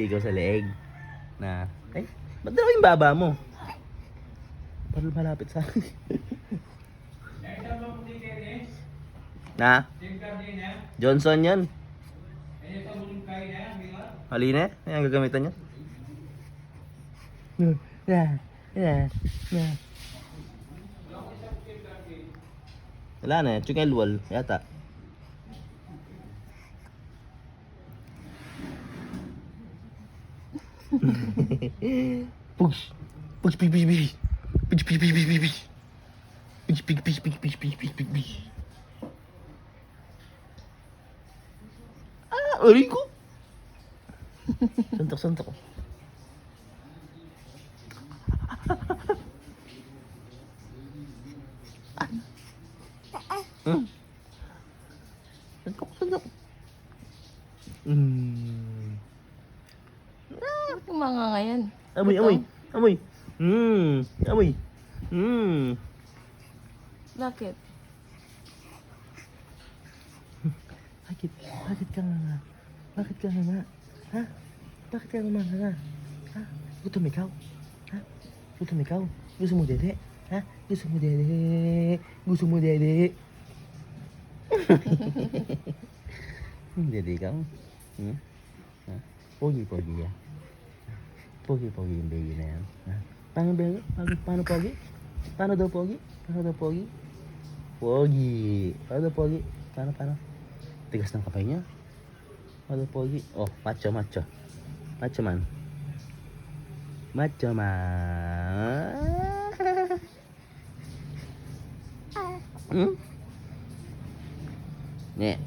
Ikaw sa leeg. Na, ay, ba't daw yung baba mo? Parang malapit sa akin. Na? Johnson yan. Halina? Yan ang gagamitan niya. Wala na, chicken wall yata. Push. Push, push, push, push. Push, push, push, push, push, push. Push, push, push, push, push, push, push, push, push. Ah, aray ko. Suntok, suntok. Suntok, suntok. Yung mga ngayon. Amoy, Ito. amoy, amoy. Amoy. Bakit? Bakit ka nga? Bakit ka nga? Ha? Bakit ka nga nga? Ha? Gutom ikaw? Ha? Gutom ikaw? Gusto mo dede? Ha? Gusto mo dede? Gusto mo dede? Dede ikaw? Ha? Pogi-pogi ya. Pogi-pogi yung baby na yan. Ha? Paano baby? Paano pogi? Paano daw pogi? Paano daw pogi? Pogi. Paano daw pogi? Paano? Tigas ng kapay niya. Paano daw pogi? Oh, macho. Macho man. Macho man. Nye.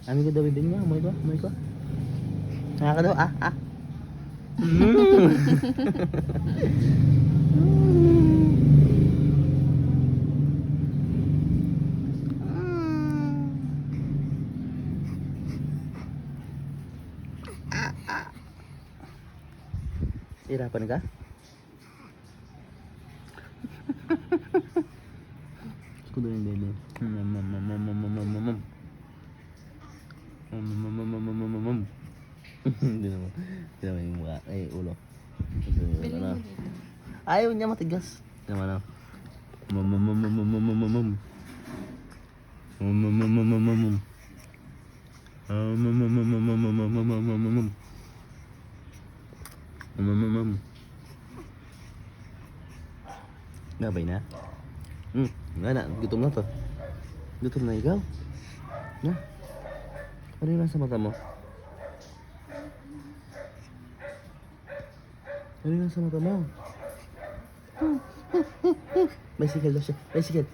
Ano ko daw bibig niya? Amoy ko. Nakaka daw, Hirapan ka? Gusto ko daw yung bebe. Hindi naman yung mukha. Ay, ulo. Bilhin mo dito. Ayaw niya matigas. Hindi naman ako. Gabay na? Nga na, gutom na to. Gutom na ikaw? Na? Ano yung nasa mata mo? Ano yung nasa mata mo? Bicycle daw siya. Bicycle.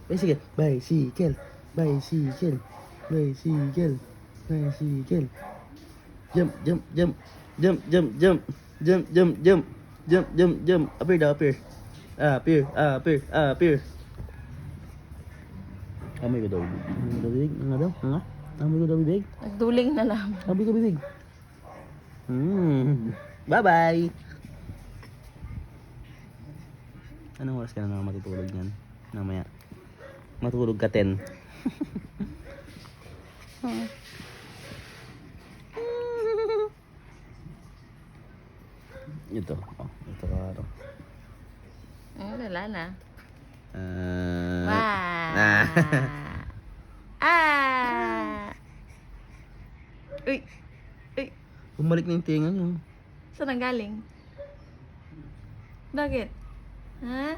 Jump. Appear daw, appear. Appear. Amoy ko daw bibig. Nga daw? Nga? Amoy ko daw bibig? Nagduling na lang. Amoy ko bibig. Bye-bye. Anong oras ka na naman matutulog niyan? Namaya. Matulog ka 10. Ito. Oh, ito ka ito. Wala na. Ah. Uy. Bumalik na yung tinga niyo. Saan ang galing? Bakit? Ha?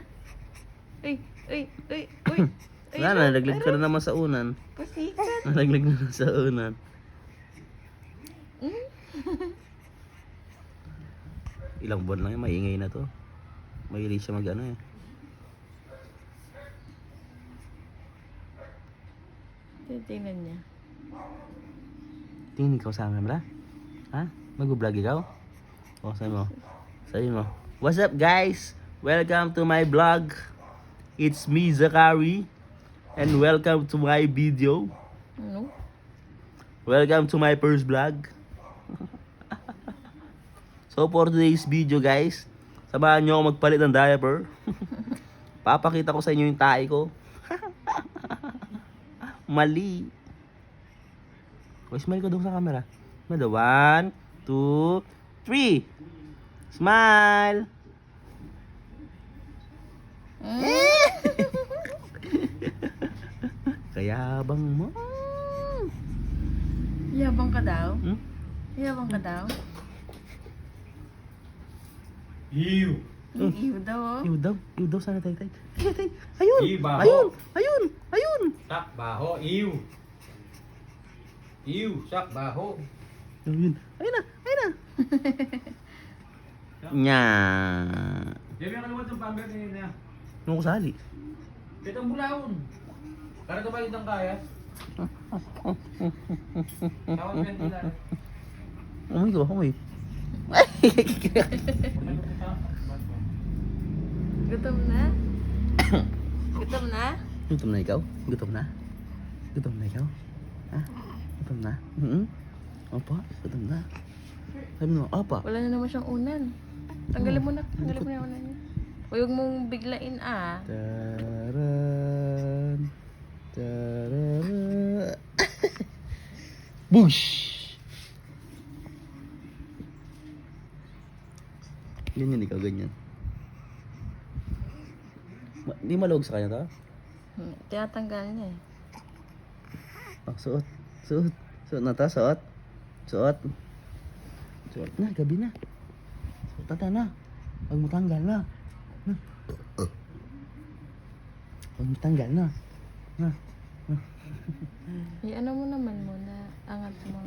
Uy. Wala na, nalaglag ka na naman sa unan. Pasikat. Nalaglag na naman sa unan. Ilang buwan lang yan, maingay na to. Mahilig siya mag-ano eh. Titingnan niya. Tingin ikaw sa camera? Ha? Mag-vlog ikaw? O, sabi mo. What's up guys? Welcome to my vlog. It's me, Zakari. And welcome to my video. Ano? Welcome to my first vlog. So for today's video guys, samahan nyo ako magpalit ng diaper. Papakita ko sa inyo yung tae ko. Mali. O, smile ko doon sa camera. Mada, 1, 2, 3. Smile. Kayabang mo. Yabang ka daw? Hmm? Yabang ka daw? Iw! Iyo daw, oh. Iw daw sana tay. Tay. Ayun. Ibaho. Ayun. Sak baho, iw! Iw, sak baho. Ayun na. Nya. Yan yung kalimutan ng pamber niya. Nung kusali. Dito ang bulawon. Para ito ba itang kaya? Tawag ka nila. Amoy. Gutom na? Gutom na? Gutom na ikaw? Gutom na ikaw? Ha? Gutom na? Opo, gutom na. Sabi mo, opo. Wala na naman siyang unan. Tanggalin mo na yung unan niya. Huwag mong biglain, ah. Taran. Bush! Ganyan ikaw, ganyan. Hindi malawag sa kanya to? Tinatanggal niya eh. Oh, suot. Suot na to, suot. Suot na, gabi na. Suot na. Huwag mo tanggal na. Huwag mo tanggal na. Ano mo naman muna, angat mo.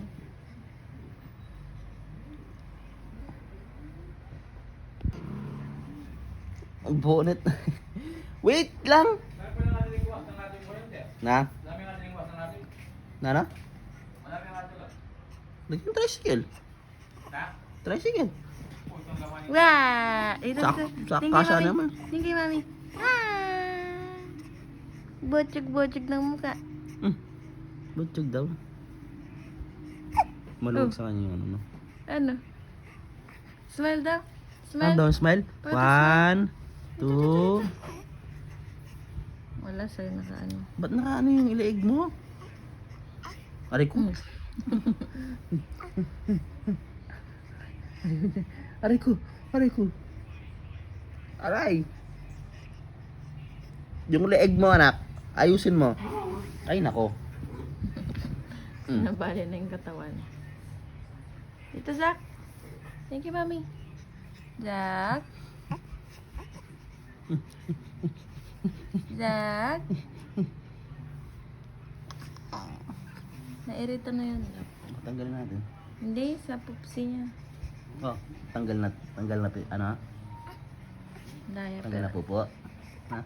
Ang bonnet. Wait lang! Marami pa lang natin yung iwas ng ating kurente. Na? Marami natin yung iwas ng ating. Na? Marami ang ating lang. Naging tricycle. Na? Tricycle. Uy, itong laman yung... Wah! Ito, Kasha naman. Tingin, mami. Botsog-botsog ng mukha. Butchog daw. Maluwag sa kanya yung ano mo. Ano? Smile daw. Ano Smile. daw, smile? Pwede 1, 2. Wala sa'yo naka-ano. Ba't nakaano yung ilaig mo? Aray ko. Aray ko. Aray. Yung leeg mo, anak. Ayusin mo. Ay, nako. Nabali na yung katawan. Dito, Zach. Thank you, mami. Zach. Zach. Nairita na yun. Tanggalin natin. Hindi, sa pupsi niya. Oh, tanggal na, ano? Daya, Tanggal na pero po. Ha?